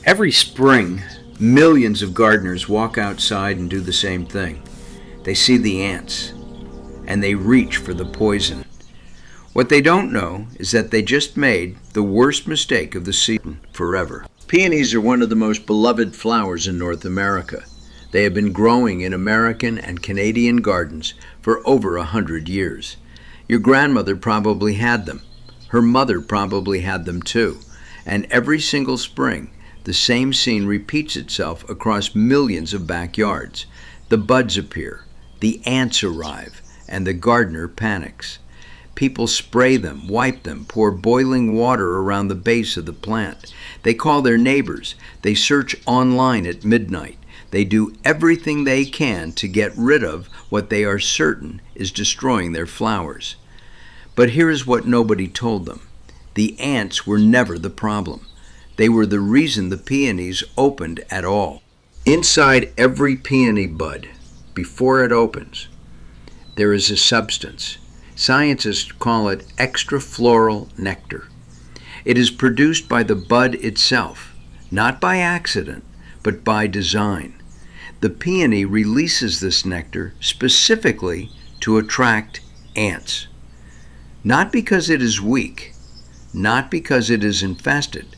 Every spring, millions of gardeners walk outside and do the same thing. They see the ants, and they reach for the poison. What they don't know is that they just made the worst mistake of the season forever. Peonies are one of the most beloved flowers in North America. They have been growing in American and Canadian gardens for over 100 years. Your grandmother probably had them. Her mother probably had them too. And every single spring, the same scene repeats itself across millions of backyards. The buds appear, the ants arrive, and the gardener panics. People spray them, wipe them, pour boiling water around the base of the plant. They call their neighbors. They search online at midnight. They do everything they can to get rid of what they are certain is destroying their flowers. But here is what nobody told them. The ants were never the problem. They were the reason the peonies opened at all. Inside every peony bud, before it opens, there is a substance. Scientists call it extrafloral nectar. It is produced by the bud itself, not by accident, but by design. The peony releases this nectar specifically to attract ants. Not because it is weak, not because it is infested,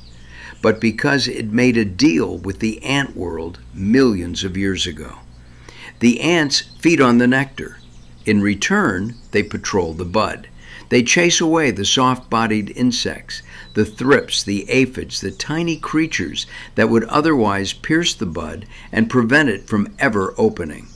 but because it made a deal with the ant world millions of years ago. The ants feed on the nectar. In return, they patrol the bud. They chase away the soft-bodied insects, the thrips, the aphids, the tiny creatures that would otherwise pierce the bud and prevent it from ever opening.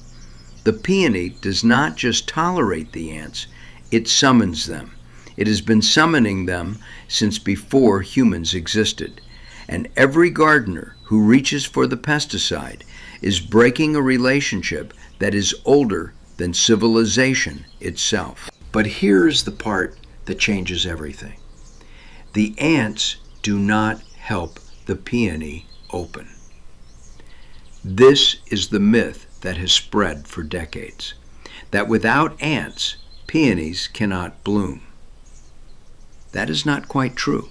The peony does not just tolerate the ants, it summons them. It has been summoning them since before humans existed. And every gardener who reaches for the pesticide is breaking a relationship that is older than civilization itself. But here's the part that changes everything. The ants do not help the peony open. This is the myth that has spread for decades, that without ants, peonies cannot bloom. That is not quite true.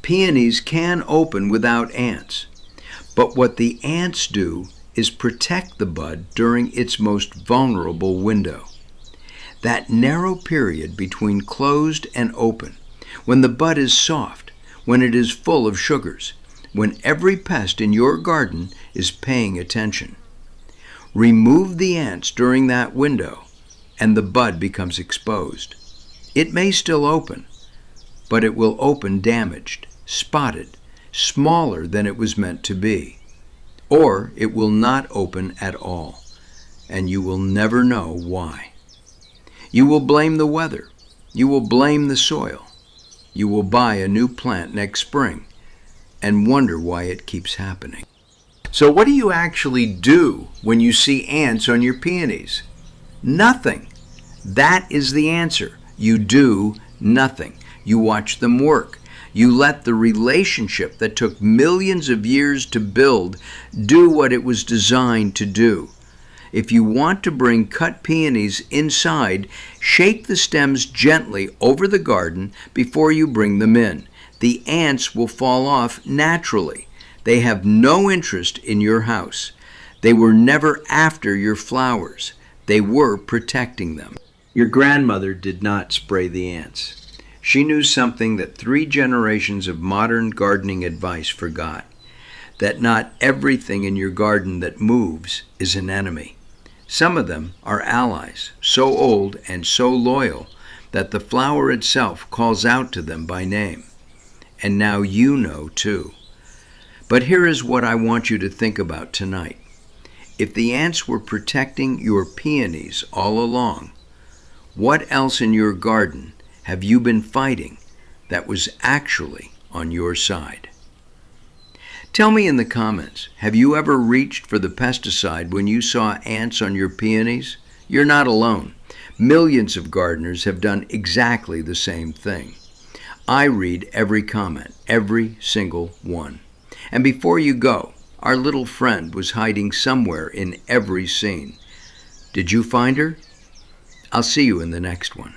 Peonies can open without ants, but what the ants do is protect the bud during its most vulnerable window. That narrow period between closed and open, when the bud is soft, when it is full of sugars, when every pest in your garden is paying attention. Remove the ants during that window, and the bud becomes exposed. It may still open, but it will open damaged, spotted, smaller than it was meant to be. Or it will not open at all, and you will never know why. You will blame the weather. You will blame the soil. You will buy a new plant next spring and wonder why it keeps happening. So what do you actually do when you see ants on your peonies? Nothing. That is the answer. You do nothing. You watch them work. You let the relationship that took millions of years to build do what it was designed to do. If you want to bring cut peonies inside, shake the stems gently over the garden before you bring them in. The ants will fall off naturally. They have no interest in your house. They were never after your flowers. They were protecting them. Your grandmother did not spray the ants. She knew something that 3 generations of modern gardening advice forgot, that not everything in your garden that moves is an enemy. Some of them are allies, so old and so loyal that the flower itself calls out to them by name. And now you know too. But here is what I want you to think about tonight. If the ants were protecting your peonies all along, what else in your garden have you been fighting that was actually on your side? Tell me in the comments, have you ever reached for the pesticide when you saw ants on your peonies? You're not alone. Millions of gardeners have done exactly the same thing. I read every comment, every single one. And before you go, our little friend was hiding somewhere in every scene. Did you find her? I'll see you in the next one.